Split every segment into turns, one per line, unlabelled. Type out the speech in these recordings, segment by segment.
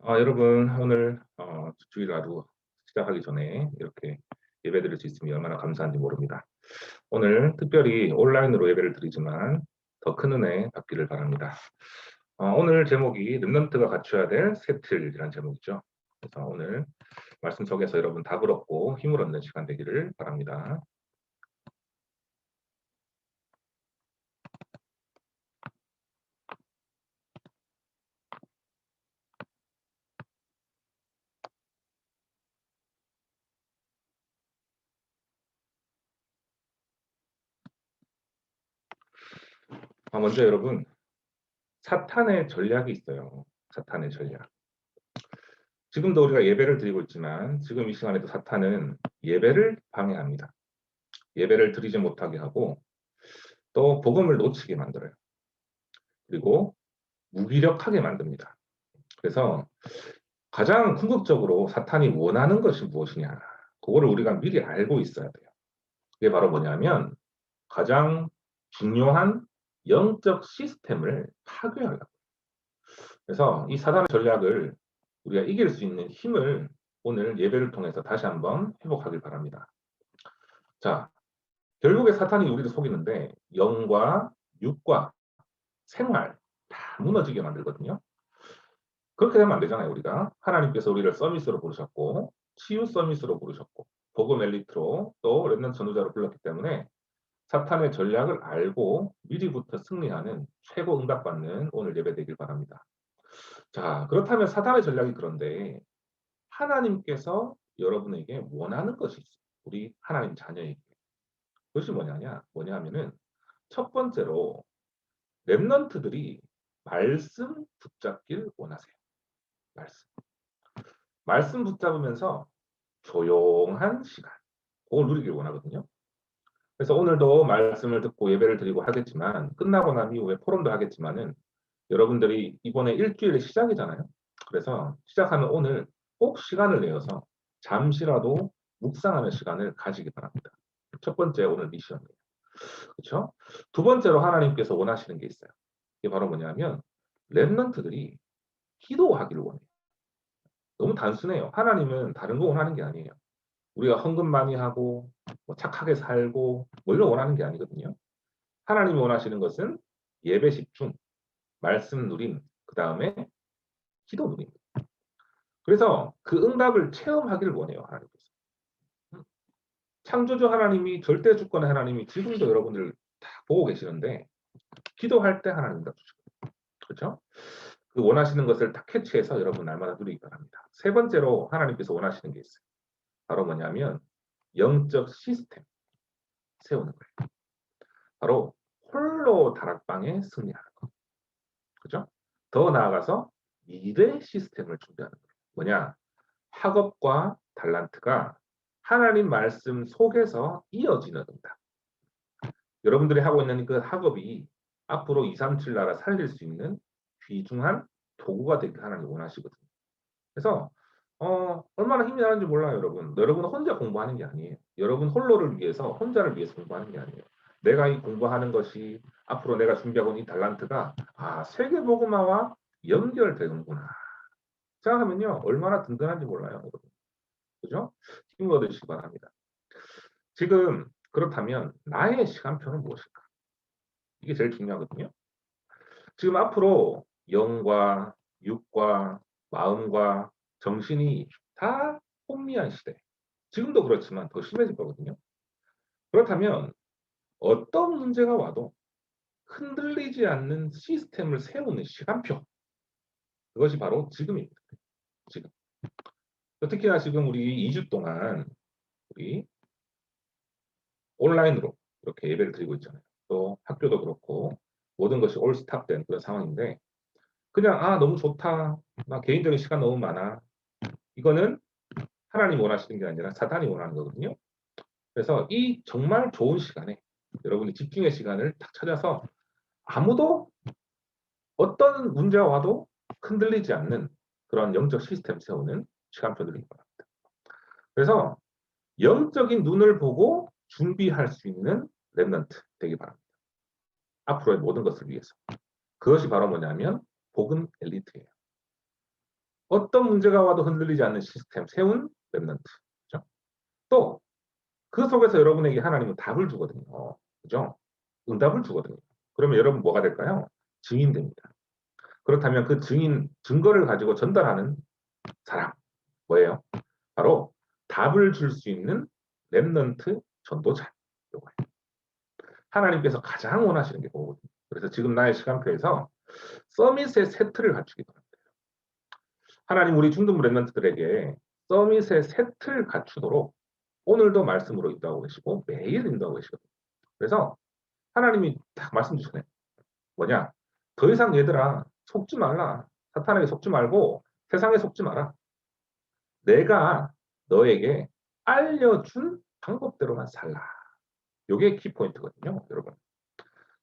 여러분 오늘 주일 하루 시작하기 전에 이렇게 예배드릴 수 있으면 얼마나 감사한지 모릅니다. 오늘 특별히 온라인으로 예배를 드리지만 더 큰 은혜 받기를 바랍니다. 오늘 제목이 렘넌트가 갖춰야 될 새 틀이라는 제목이죠. 그래서 오늘 말씀 속에서 여러분 답을 얻고 힘을 얻는 시간 되기를 바랍니다. 먼저 여러분, 사탄의 전략이 있어요. 사탄의 전략. 지금도 우리가 예배를 드리고 있지만 지금 이 시간에도 사탄은 예배를 방해합니다. 예배를 드리지 못하게 하고 또 복음을 놓치게 만들어요. 그리고 무기력하게 만듭니다. 그래서 가장 궁극적으로 사탄이 원하는 것이 무엇이냐, 그거를 우리가 미리 알고 있어야 돼요. 그게 바로 뭐냐면 가장 중요한 영적 시스템을 파괴하려고. 그래서 이 사단의 전략을 우리가 이길 수 있는 힘을 오늘 예배를 통해서 다시 한번 회복하길 바랍니다. 자, 결국에 사탄이 우리를 속이는데 영과 육과 생활 다 무너지게 만들거든요. 그렇게 되면 안 되잖아요. 우리가 하나님께서 우리를 서밋으로 부르셨고 치유 서밋으로 부르셨고 복음 엘리트로 또 렘넌트 전도자로 불렀기 때문에 사탄의 전략을 알고 미리부터 승리하는 최고 응답받는 오늘 예배 되길 바랍니다. 자, 그렇다면 사탄의 전략이 그런데 하나님께서 여러분에게 원하는 것이 있어요. 우리 하나님 자녀에게. 그것이 뭐냐면은 첫 번째로 렘넌트들이 말씀 붙잡길 원하세요. 말씀 붙잡으면서 조용한 시간, 그걸 누리길 원하거든요. 그래서 오늘도 말씀을 듣고 예배를 드리고 하겠지만 끝나고 난 이후에 포럼도 하겠지만은 여러분들이 이번에 일주일의 시작이잖아요. 그래서 시작하는 오늘 꼭 시간을 내어서 잠시라도 묵상하는 시간을 가지기 바랍니다. 첫 번째 오늘 미션이에요. 그렇죠? 두 번째로 하나님께서 원하시는 게 있어요. 이게 바로 뭐냐면 렘넌트들이 기도하기를 원해요. 너무 단순해요. 하나님은 다른 거 원하는 게 아니에요. 우리가 헌금 많이 하고 뭐 착하게 살고 뭐 이런 거 원하는 게 아니거든요. 하나님이 원하시는 것은 예배 집중, 말씀 누림, 그 다음에 기도 누림. 그래서 그 응답을 체험하기를 원해요. 하나님께서. 창조주 하나님이 절대 주권의 하나님이 지금도 여러분들 다 보고 계시는데 기도할 때 하나님 응답 주시거든요. 그렇죠? 그 원하시는 것을 다 캐치해서 여러분 날마다 누리기 바랍니다. 세 번째로 하나님께서 원하시는 게 있어요. 바로 뭐냐면 영적 시스템 세우는 거예요. 바로 홀로 다락방에 승리하는 거. 그죠? 더 나아가서 미래 시스템을 준비하는 거예요. 뭐냐? 학업과 달란트가 하나님 말씀 속에서 이어지는 응답. 여러분들이 하고 있는 그 학업이 앞으로 237 나라 살릴 수 있는 귀중한 도구가 되길 하나님 원하시거든요. 그래서 얼마나 힘이 나는지 몰라요, 여러분. 여러분은 혼자 공부하는 게 아니에요. 여러분 홀로를 위해서, 혼자를 위해서 공부하는 게 아니에요. 내가 이 공부하는 것이 앞으로 내가 준비하고 있는 이 달란트가 세계복음화와 연결되는구나 생각하면요, 얼마나 든든한지 몰라요, 여러분. 그죠? 힘을 얻으시기 바랍니다. 지금 그렇다면 나의 시간표는 무엇일까? 이게 제일 중요하거든요. 지금 앞으로 영과 육과 마음과 정신이 다 혼미한 시대. 지금도 그렇지만 더 심해질 거거든요. 그렇다면 어떤 문제가 와도 흔들리지 않는 시스템을 세우는 시간표. 그것이 바로 지금입니다. 지금. 특히나 지금 우리 2주 동안 우리 온라인으로 이렇게 예배를 드리고 있잖아요. 또 학교도 그렇고 모든 것이 올 스탑된 그런 상황인데 그냥 너무 좋다. 나 개인적인 시간 너무 많아. 이거는 하나님 원하시는 게 아니라 사탄이 원하는 거거든요. 그래서 이 정말 좋은 시간에 여러분이 집중의 시간을 딱 찾아서 아무도 어떤 문제가 와도 흔들리지 않는 그런 영적 시스템 세우는 시간표들인 겁니다. 그래서 영적인 눈을 보고 준비할 수 있는 렘넌트 되기 바랍니다. 앞으로의 모든 것을 위해서. 그것이 바로 뭐냐면 복음 엘리트예요. 어떤 문제가 와도 흔들리지 않는 시스템 세운 랩런트. 그죠? 또 그 속에서 여러분에게 하나님은 답을 주거든요. 그죠? 응답을 주거든요. 그러면 여러분 뭐가 될까요? 증인됩니다. 그렇다면 그 증거를 가지고 전달하는 사람, 뭐예요? 바로 답을 줄 수 있는 랩넌트 전도자. 요거예요. 하나님께서 가장 원하시는 게 그거거든요. 그래서 지금 나의 시간표에서 서밋의 세트를 갖추기 바랍니다. 하나님 우리 중등부 랩넌트들에게 서밋의 세트를 갖추도록 오늘도 말씀으로 인도하고 계시고 매일 인도하고 계시거든요. 그래서 하나님이 딱 말씀 주시네. 뭐냐? 더 이상 얘들아 속지 말라. 사탄에게 속지 말고 세상에 속지 마라. 내가 너에게 알려준 방법대로만 살라. 이게 키포인트거든요, 여러분.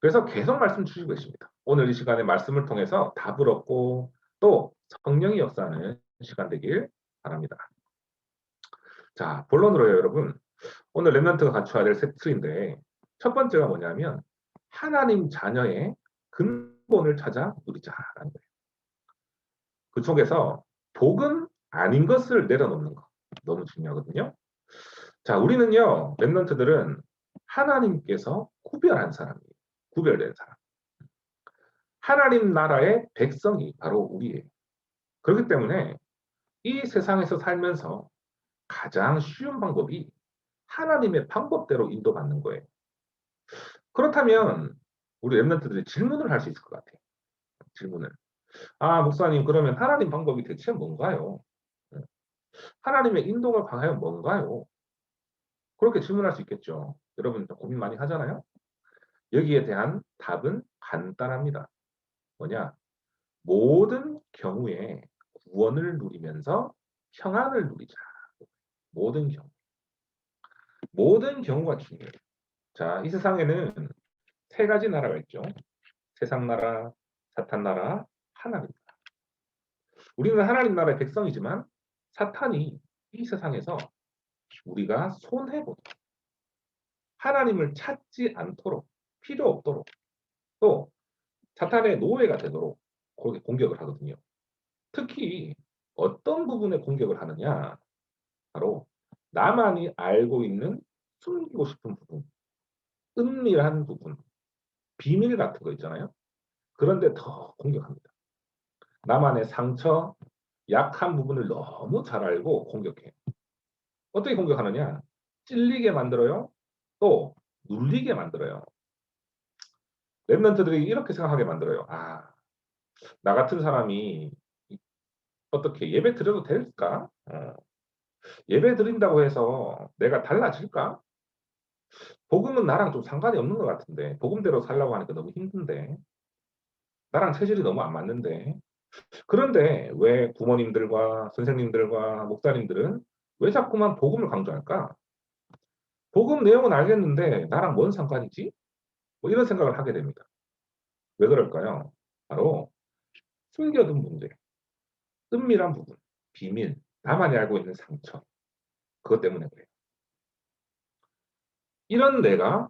그래서 계속 말씀 주시고 계십니다. 오늘 이 시간에 말씀을 통해서 답을 얻고 또 성령이 역사하는 시간 되길 바랍니다. 자, 본론으로요, 여러분. 오늘 랩런트가 갖춰야 될 세트인데 첫 번째가 뭐냐면 하나님 자녀의 근본을 찾아 누리자라는 거예요. 그 속에서 복음 아닌 것을 내려놓는 거 너무 중요하거든요. 자, 우리는요, 랩런트들은 하나님께서 구별한 사람이에요. 구별된 사람. 하나님 나라의 백성이 바로 우리예요. 그렇기 때문에 이 세상에서 살면서 가장 쉬운 방법이 하나님의 방법대로 인도받는 거예요. 그렇다면 우리 랩런트들이 질문을 할 수 있을 것 같아요. 질문을. 아, 목사님, 그러면 하나님 방법이 대체 뭔가요? 하나님의 인도가 과연 뭔가요? 그렇게 질문할 수 있겠죠. 여러분 고민 많이 하잖아요. 여기에 대한 답은 간단합니다. 뭐냐? 모든 경우에 구원을 누리면서 평안을 누리자. 모든 경우. 모든 경우가 중요해요. 자, 이 세상에는 세 가지 나라가 있죠. 세상 나라, 사탄 나라, 하나님 나라. 우리는 하나님 나라의 백성이지만 사탄이 이 세상에서 우리가 손해보도록 하나님을 찾지 않도록 필요 없도록 또 사탄의 노예가 되도록 그렇게 공격을 하거든요. 특히 어떤 부분에 공격을 하느냐? 바로 나만이 알고 있는 숨기고 싶은 부분, 은밀한 부분, 비밀 같은 거 있잖아요. 그런데 더 공격합니다. 나만의 상처, 약한 부분을 너무 잘 알고 공격해. 어떻게 공격하느냐? 찔리게 만들어요. 또 눌리게 만들어요. 랩런트들이 이렇게 생각하게 만들어요. 아, 나 같은 사람이 어떻게 예배 드려도 될까? 예배 드린다고 해서 내가 달라질까? 복음은 나랑 좀 상관이 없는 것 같은데 복음대로 살라고 하니까 너무 힘든데 나랑 체질이 너무 안 맞는데 그런데 왜 부모님들과 선생님들과 목사님들은 왜 자꾸만 복음을 강조할까? 복음 내용은 알겠는데 나랑 뭔 상관이지? 뭐 이런 생각을 하게 됩니다. 왜 그럴까요? 바로 숨겨둔 문제, 은밀한 부분, 비밀, 나만이 알고 있는 상처 그것 때문에 그래요. 이런 내가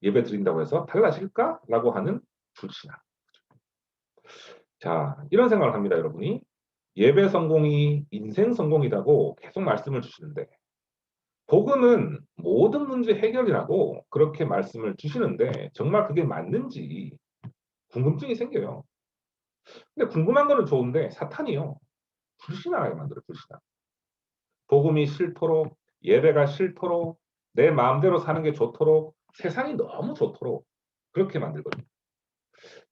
예배 드린다고 해서 달라질까? 라고 하는 불신앙. 자, 이런 생각을 합니다, 여러분이. 예배 성공이 인생 성공이라고 계속 말씀을 주시는데, 복음은 모든 문제 해결이라고 그렇게 말씀을 주시는데, 정말 그게 맞는지 궁금증이 생겨요. 근데 궁금한 거는 좋은데, 사탄이요. 불신하게 만들어요, 불신하. 복음이 싫도록, 예배가 싫도록, 내 마음대로 사는 게 좋도록, 세상이 너무 좋도록 그렇게 만들거든요.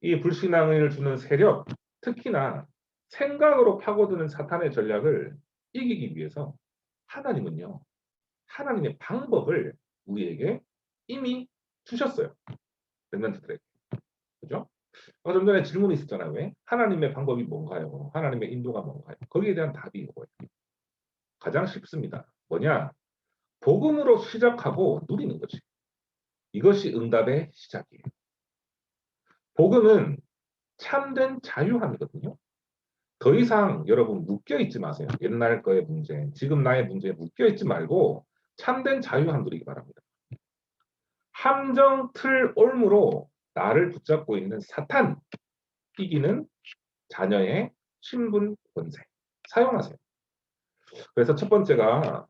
이 불신앙을 주는 세력, 특히나 생각으로 파고드는 사탄의 전략을 이기기 위해서 하나님은요, 하나님의 방법을 우리에게 이미 주셨어요. 랩런트들에게. 그죠? 좀 전에 질문이 있었잖아요. 왜? 하나님의 방법이 뭔가요? 하나님의 인도가 뭔가요? 거기에 대한 답이 이거예요. 가장 쉽습니다. 뭐냐? 복음으로 시작하고 누리는 거지. 이것이 응답의 시작이에요. 복음은 참된 자유함이거든요. 더 이상 여러분 묶여 있지 마세요. 옛날 거의 문제, 지금 나의 문제에 묶여 있지 말고 참된 자유함 누리기 바랍니다. 함정 틀 올무로 나를 붙잡고 있는 사탄 이기는 자녀의 신분 권세. 사용하세요. 그래서 첫 번째가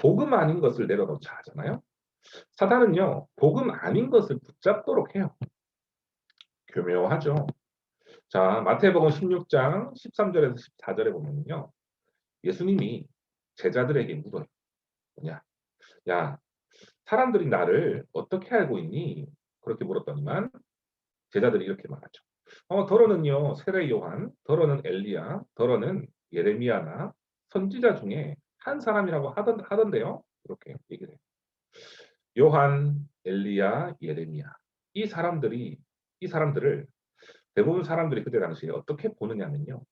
복음 아닌 것을 내려놓자 하잖아요. 사단은요, 복음 아닌 것을 붙잡도록 해요. 교묘하죠. 자, 마태복음 16장 13절에서 14절에 보면요. 예수님이 제자들에게 물어요. 뭐냐? 야, 사람들이 나를 어떻게 알고 있니? 그렇게 물었더니만 제자들이 이렇게 말하죠. 더러는요, 세례 요한, 더러는 엘리야, 더러는 예레미야나 선지자 중에 한 사람이라고 하던데요. 이렇게 얘기를 해요. 요한, 엘리야, 예레미야. 이 사람들을 대부분 사람들이 그때 당시에 어떻게 보느냐면요.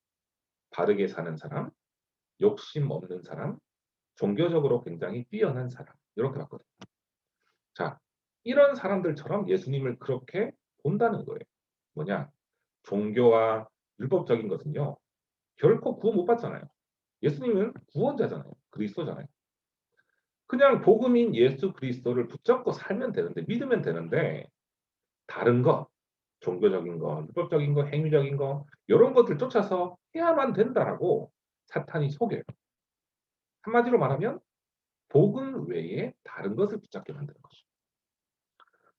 바르게 사는 사람, 욕심 없는 사람, 종교적으로 굉장히 뛰어난 사람. 이렇게 봤거든요. 자, 이런 사람들처럼 예수님을 그렇게 본다는 거예요. 뭐냐? 종교와 율법적인 것은요. 결코 구원 못 받잖아요. 예수님은 구원자잖아요. 그리스도잖아요. 그냥 복음인 예수 그리스도를 붙잡고 살면 되는데 믿으면 되는데 다른 것, 종교적인 거, 율법적인 거, 행위적인 거 이런 것들 쫓아서 해야만 된다라고 사탄이 속여요. 한마디로 말하면 복음 외에 다른 것을 붙잡게 만드는 거죠.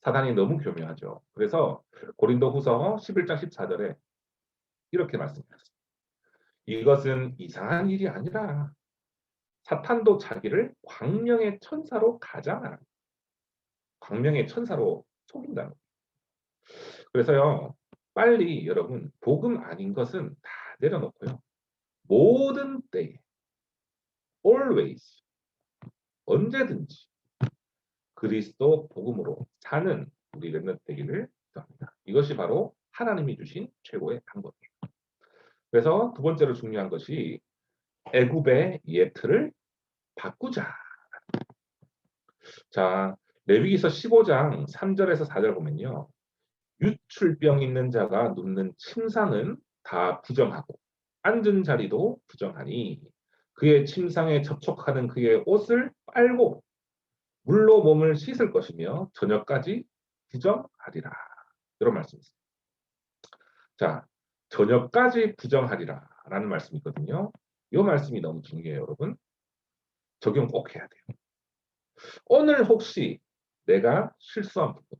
사단이 너무 교묘하죠. 그래서 고린도후서 11장 14절에 이렇게 말씀하셨습니다. 이것은 이상한 일이 아니라 사탄도 자기를 광명의 천사로 가장하라. 광명의 천사로 속인다는 거예요. 그래서요, 빨리 여러분 복음 아닌 것은 다 내려놓고요. 모든 때에 always 언제든지 그리스도 복음으로 사는 우리 렘넌트 되기를 기도합니다. 이것이 바로 하나님이 주신 최고의 방법이에요. 그래서 두 번째로 중요한 것이 애굽의 예틀을 바꾸자. 자, 레위기서 15장 3절에서 4절 보면요. 유출병 있는 자가 눕는 침상은 다 부정하고 앉은 자리도 부정하니 그의 침상에 접촉하는 그의 옷을 빨고 물로 몸을 씻을 것이며 저녁까지 부정하리라. 이런 말씀이 있습니다. 자, 저녁까지 부정하리라 라는 말씀이 있거든요. 이 말씀이 너무 중요해요, 여러분. 적용 꼭 해야 돼요. 오늘 혹시 내가 실수한 부분,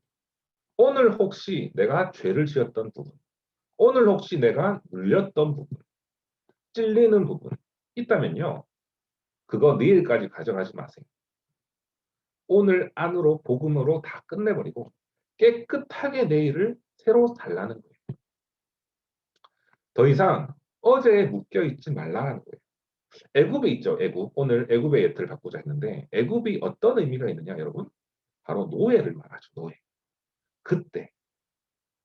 오늘 혹시 내가 죄를 지었던 부분, 오늘 혹시 내가 눌렸던 부분, 찔리는 부분 있다면요. 그거 내일까지 가져가지 마세요. 오늘 안으로 복음으로 다 끝내버리고 깨끗하게 내일을 새로 살라는 거예요. 더 이상 어제에 묶여있지 말라는 거예요. 애굽에 있죠. 애굽. 오늘 애굽의 예틀을 바꾸자 했는데 애굽이 어떤 의미가 있느냐 여러분? 바로 노예를 말하죠. 노예. 그때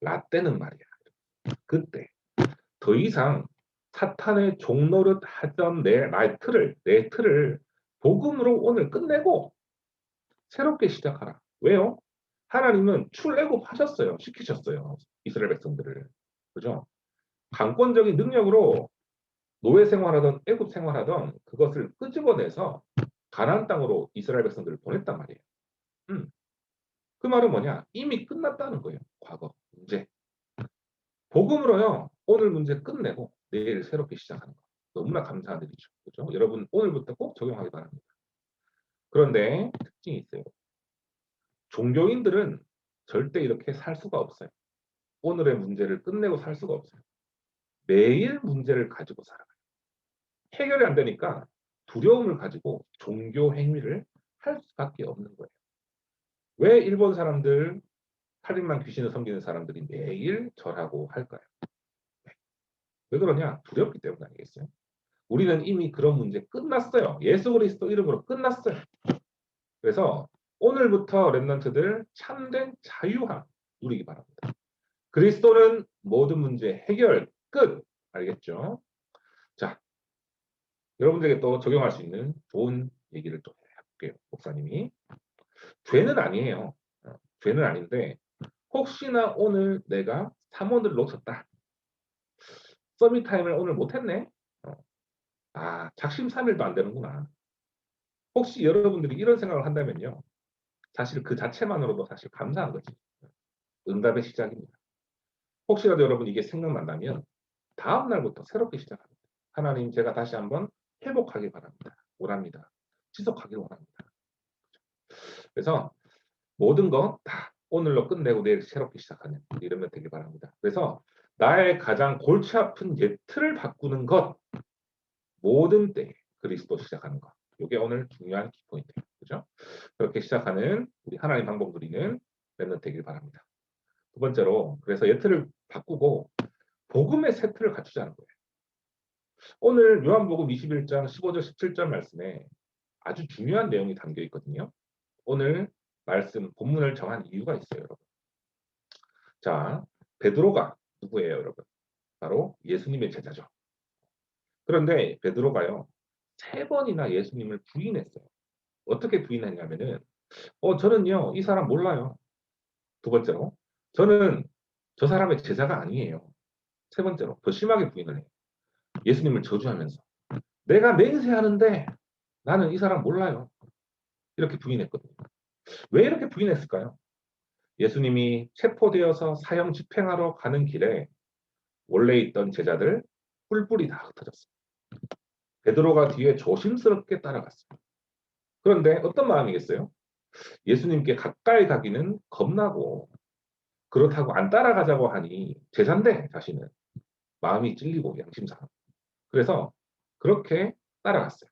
라떼는 말이야. 그때 더 이상 사탄의 종노릇 하던 내 틀을 복음으로 오늘 끝내고 새롭게 시작하라. 왜요? 하나님은 출애굽하셨어요. 시키셨어요. 이스라엘 백성들을. 그죠? 강권적인 능력으로 노예 생활하던 애굽 생활하던 그것을 끄집어내서 가나안 땅으로 이스라엘 백성들을 보냈단 말이에요. 그 말은 뭐냐? 이미 끝났다는 거예요. 과거 문제. 복음으로요. 오늘 문제 끝내고 내일 새롭게 시작하는 거. 너무나 감사한 일이죠. 그죠? 여러분 오늘부터 꼭 적용하기 바랍니다. 그런데 특징이 있어요. 종교인들은 절대 이렇게 살 수가 없어요. 오늘의 문제를 끝내고 살 수가 없어요. 매일 문제를 가지고 살아가요. 해결이 안 되니까 두려움을 가지고 종교 행위를 할 수밖에 없는 거예요. 왜 일본 사람들 살인만 귀신을 섬기는 사람들이 매일 절하고 할까요? 왜 그러냐? 두렵기 때문 아니겠어요? 우리는 이미 그런 문제 끝났어요. 예수 그리스도 이름으로 끝났어요. 그래서 오늘부터 렘넌트들 참된 자유함 누리기 바랍니다. 그리스도는 모든 문제 해결 끝. 알겠죠? 자, 여러분들에게 또 적용할 수 있는 좋은 얘기를 또 해볼게요. 목사님이. 죄는 아니에요. 죄는 아닌데 혹시나 오늘 내가 3원을 놓쳤다. 서밋 타임을 오늘 못했네. 작심삼일도 안 되는구나. 혹시 여러분들이 이런 생각을 한다면요. 사실 그 자체만으로도 사실 감사한 거지. 응답의 시작입니다. 혹시라도 여러분 이게 생각난다면 다음 날부터 새롭게 시작합니다. 하나님 제가 다시 한번 회복하길 바랍니다. 원합니다. 지속하길 원합니다. 그래서 모든 거 다 오늘로 끝내고 내일 새롭게 시작하는 이러면 되길 바랍니다. 그래서 나의 가장 골치 아픈 예틀을 바꾸는 것, 모든 때에 그리스도 시작하는 것. 이게 오늘 중요한 키포인트예요. 그죠? 그렇게 시작하는 우리 하나님 방법 누리는 랩런트 되길 바랍니다. 두 번째로, 그래서 예틀을 바꾸고 복음의 세트를 갖추자는 거예요. 오늘 요한복음 21장 15절 17절 말씀에 아주 중요한 내용이 담겨 있거든요. 오늘 말씀 본문을 정한 이유가 있어요, 여러분. 자, 베드로가 누구예요, 여러분? 바로 예수님의 제자죠. 그런데 베드로가요, 3번이나 예수님을 부인했어요. 어떻게 부인했냐면은, 저는요, 이 사람 몰라요. 두 번째로, 저는 저 사람의 제자가 아니에요. 세 번째로, 더 심하게 부인을 해요. 예수님을 저주하면서. 내가 맹세하는데 나는 이 사람 몰라요. 이렇게 부인했거든요. 왜 이렇게 부인했을까요? 예수님이 체포되어서 사형 집행하러 가는 길에 원래 있던 제자들 뿔뿔이 다 흩어졌어요. 베드로가 뒤에 조심스럽게 따라갔어요. 그런데 어떤 마음이겠어요? 예수님께 가까이 가기는 겁나고 그렇다고 안 따라가자고 하니 제자인데 자신은 마음이 찔리고 양심상. 그래서 그렇게 따라갔어요.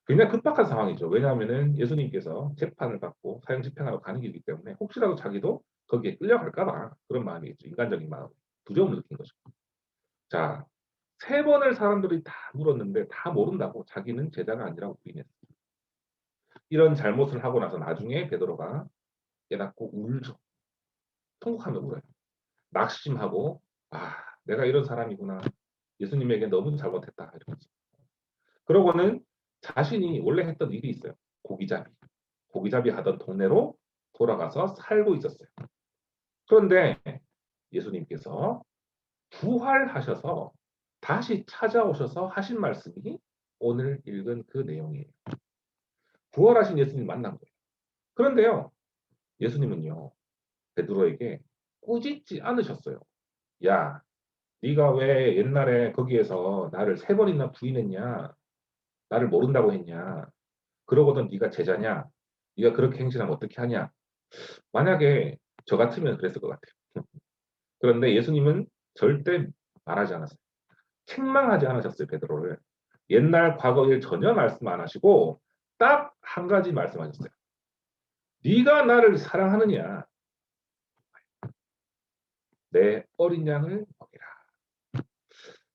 굉장히 급박한 상황이죠. 왜냐하면 예수님께서 재판을 받고 사형 집행하러 가는 길이기 때문에 혹시라도 자기도 거기에 끌려갈까봐 그런 마음이겠죠. 인간적인 마음. 두려움을 느낀 거죠. 자, 3번을 사람들이 다 물었는데 다 모른다고 자기는 제자가 아니라고 부인했어요. 이런 잘못을 하고 나서 나중에 베드로가 깨닫고 울죠. 통곡하며 울어요. 낙심하고 내가 이런 사람이구나. 예수님에게 너무 잘못했다. 이러면서. 그러고는 자신이 원래 했던 일이 있어요. 고기잡이. 고기잡이 하던 동네로 돌아가서 살고 있었어요. 그런데 예수님께서 부활하셔서 다시 찾아오셔서 하신 말씀이 오늘 읽은 그 내용이에요. 부활하신 예수님 만난 거예요. 그런데요, 예수님은요, 베드로에게 꾸짖지 않으셨어요. 야, 네가 왜 옛날에 거기에서 나를 3번이나 부인했냐? 나를 모른다고 했냐? 그러고도 네가 제자냐? 네가 그렇게 행실하면 어떻게 하냐? 만약에 저 같으면 그랬을 것 같아요. 그런데 예수님은 절대 말하지 않았어요. 책망하지 않으셨어요, 베드로를. 옛날 과거 일 전혀 말씀 안 하시고 딱 한 가지 말씀하셨어요. 네가 나를 사랑하느냐? 내 어린 양을 먹이라.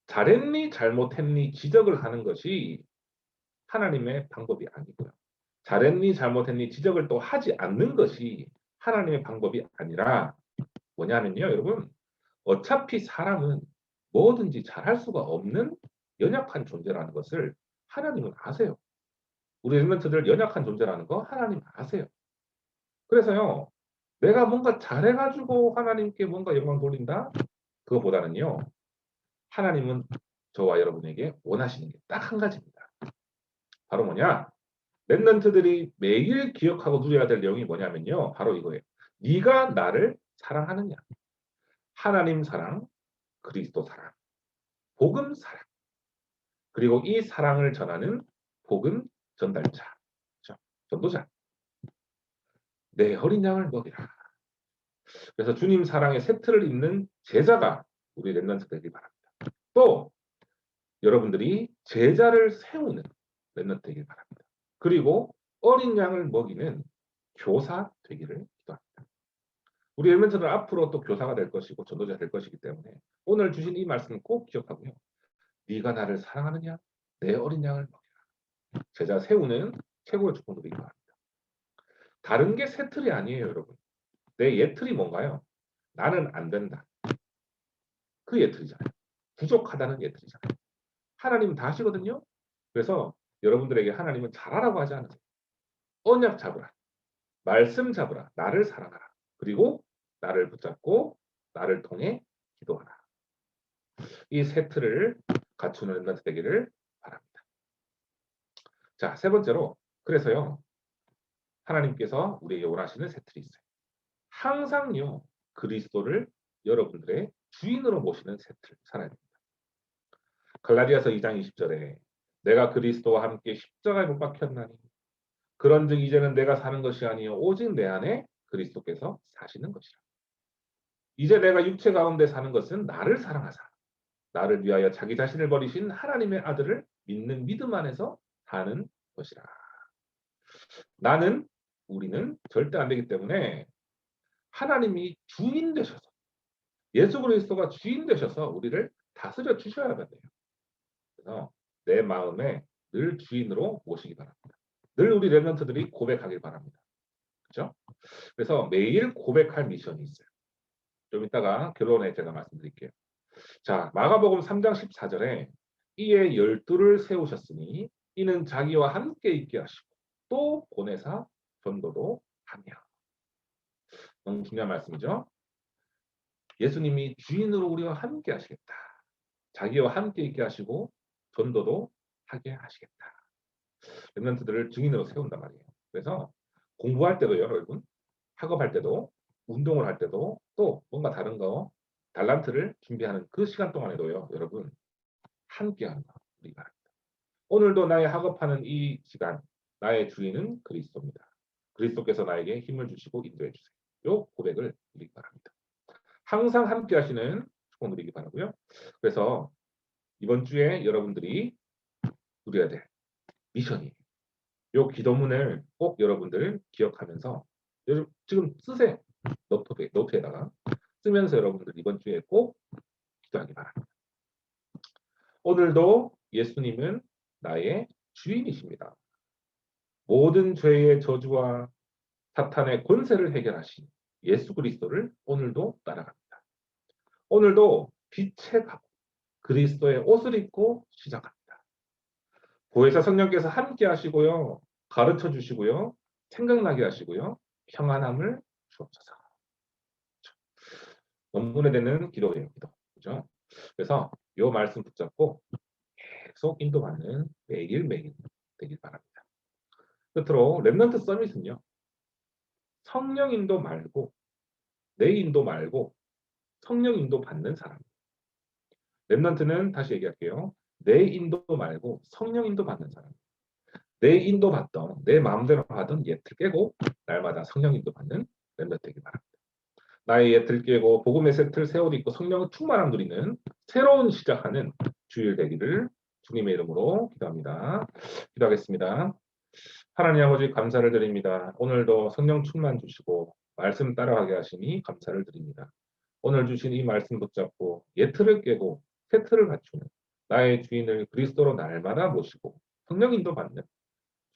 잘했니 잘못했니 지적을 하는 것이 하나님의 방법이 아니고요. 잘했니 잘못했니 지적을 또 하지 않는 것이 하나님의 방법이 아니라 뭐냐면요, 여러분. 어차피 사람은 뭐든지 잘할 수가 없는 연약한 존재라는 것을 하나님은 아세요. 우리 랩런트들 연약한 존재라는 거 하나님 아세요. 그래서요, 내가 뭔가 잘해가지고 하나님께 뭔가 영광 돌린다? 그거보다는요, 하나님은 저와 여러분에게 원하시는 게 딱 한 가지입니다. 바로 뭐냐? 랩런트들이 매일 기억하고 누려야 될 내용이 뭐냐면요, 바로 이거예요. 네가 나를 사랑하느냐? 하나님 사랑, 그리스도 사랑, 복음 사랑. 그리고 이 사랑을 전하는 복음 전달자, 그렇죠? 전도자. 내 어린 양을 먹이라. 그래서 주님 사랑의 세트를 잇는 제자가 우리 랩런트 되길 바랍니다. 또 여러분들이 제자를 세우는 랩런트 되길 바랍니다. 그리고 어린 양을 먹이는 교사 되기를 기도합니다. 우리 랩런트는 앞으로 또 교사가 될 것이고 전도자 될 것이기 때문에 오늘 주신 이 말씀을 꼭 기억하고요. 네가 나를 사랑하느냐? 내 어린 양을 먹이라. 제자 세우는 최고의 축복 누리기 바랍니다. 다른 게 새 틀이 아니에요, 여러분. 내 예틀이 뭔가요? 나는 안 된다. 그 예틀이잖아요. 부족하다는 예틀이잖아요. 하나님은 다 하시거든요. 그래서 여러분들에게 하나님은 잘하라고 하지 않으세요. 언약 잡으라. 말씀 잡으라. 나를 사랑하라. 그리고 나를 붙잡고 나를 통해 기도하라. 이 세 틀을 갖추는 렘넌트 되기를 바랍니다. 자, 세 번째로 그래서요. 하나님께서 우리에게 원하시는 세 틀이 있어요. 항상요. 그리스도를 여러분들의 주인으로 모시는 세 틀 살아야 됩니다. 갈라디아서 2장 20절에 내가 그리스도와 함께 십자가에 못 박혔나니 그런즉 이제는 내가 사는 것이 아니요 오직 내 안에 그리스도께서 사시는 것이라. 이제 내가 육체 가운데 사는 것은 나를 사랑하사 나를 위하여 자기 자신을 버리신 하나님의 아들을 믿는 믿음 안에서 사는 것이라. 나는 우리는 절대 안 되기 때문에 하나님이 주인 되셔서 예수 그리스도가 주인 되셔서 우리를 다스려 주셔야 돼요. 그래서 내 마음에 늘 주인으로 모시기 바랍니다. 늘 우리 렘넌트들이 고백하길 바랍니다. 그렇죠? 그래서 매일 고백할 미션이 있어요. 좀 이따가 결론에 제가 말씀드릴게요. 자, 마가복음 3장 14절에 이에 열두를 세우셨으니 이는 자기와 함께 있게 하시고 또 보내사 전도도 하며. 너무 중요한 말씀이죠. 예수님이 주인으로 우리와 함께 하시겠다. 자기와 함께 있게 하시고 전도도 하게 하시겠다. 렘넌트들을 증인으로 세운단 말이에요. 그래서 공부할 때도요, 여러분, 학업할 때도, 운동을 할 때도, 또 뭔가 다른 거, 달란트를 준비하는 그 시간 동안에도요, 여러분, 함께하는 거 우리 바랍니다. 오늘도 나의 학업하는 이 시간, 나의 주인은 그리스도입니다. 그리스도께서 나에게 힘을 주시고 인도해 주세요. 요 고백을 드리기 바랍니다. 항상 함께하시는 축복 누리기 바라고요. 그래서 이번 주에 여러분들이 누려야 될 미션이 요 기도문을 꼭 여러분들 기억하면서 지금 쓰세요. 노트에다가 쓰면서 여러분들 이번 주에 꼭 기도하기 바랍니다. 오늘도 예수님은 나의 주인이십니다. 모든 죄의 저주와 사탄의 권세를 해결하신 예수 그리스도를 오늘도 따라갑니다. 오늘도 빛의 각 그리스도의 옷을 입고 시작합니다. 보혜사 성령께서 함께 하시고요. 가르쳐 주시고요. 생각나게 하시고요. 평안함을 주옵소서. 원문에 되는 기도예요. 기도. 그죠? 그래서 이 말씀 붙잡고 계속 인도받는 매일매일 되길 바랍니다. 끝으로 렘넌트 서밋은요. 성령 인도 말고 내 인도 말고 성령 인도 받는 사람. 렘넌트는 다시 얘기할게요. 내 인도 말고 성령 인도 받는 사람. 내 인도 받던 내 마음대로 하던 예틀 깨고 날마다 성령 인도 받는 렘넌트 되길 바랍니다. 나의 예틀 깨고 복음의 세트를 새 옷 입고 성령의 충만함 누리는 새로운 시작하는 주일 되기를 주님의 이름으로 기도합니다. 기도하겠습니다. 하나님 아버지 감사를 드립니다. 오늘도 성령 충만 주시고 말씀 따라가게 하시니 감사를 드립니다. 오늘 주신 이 말씀 붙잡고 예틀을 깨고 세트를 갖추는 나의 주인을 그리스도로 날마다 모시고 성령 인도 받는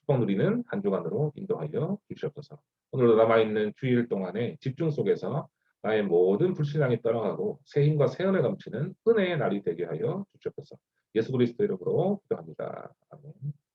축복 누리는 한 주간으로 인도하여 주시옵소서. 오늘도 남아있는 주일 동안에 집중 속에서 나의 모든 불신앙이 떠나가고 새 힘과 새 은혜 넘치는 은혜의 날이 되게 하여 주시옵소서. 예수 그리스도 이름으로 기도합니다. 아멘.